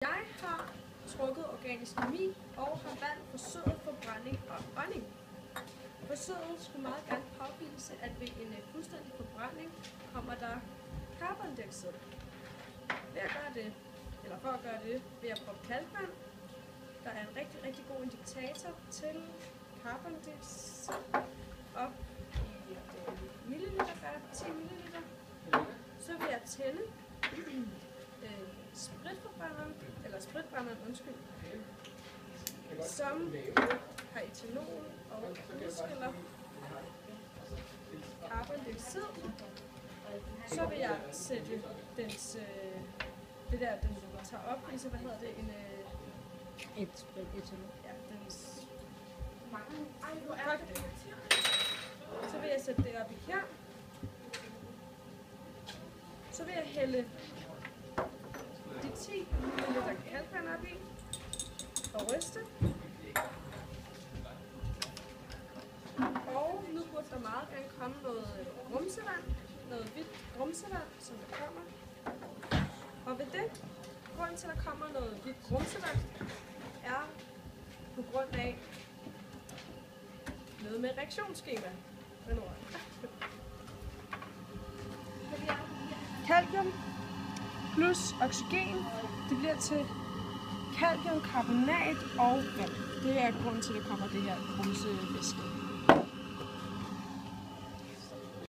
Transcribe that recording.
Jeg har trukket organisk kemi og har valgt forsøget forbrænding og ånding. Forsøget skulle meget gerne påvise, at ved en fuldstændig forbrænding kommer der carbondioxid. Ved at gøre det, eller for at gøre det, vil jeg proppe kalkvand. Der er en rigtig god indikator til carbondioxid op i milliliter, der er 10 milliliter. Så vil jeg tænde spritbrænderen, som har etanol og udskiller carbondioxid. Så vil jeg sætte dens, det der, den tager op, så hvad hedder det, Et etanol. Ja, dens så vil jeg sætte det op i her. Så vil jeg hælde de 10 ml kalkvand op i og ryste. Og nu burde der meget gerne komme noget grumsevand, noget hvidt grumsevand, som der kommer. Og ved det, grunden til at der kommer noget hvidt grumsevand, er på grund af noget med reaktionsskema. Calcium plus oxygen, det bliver til calciumkarbonat og vand. Det er grunden til, at der kommer det her grumsevæske.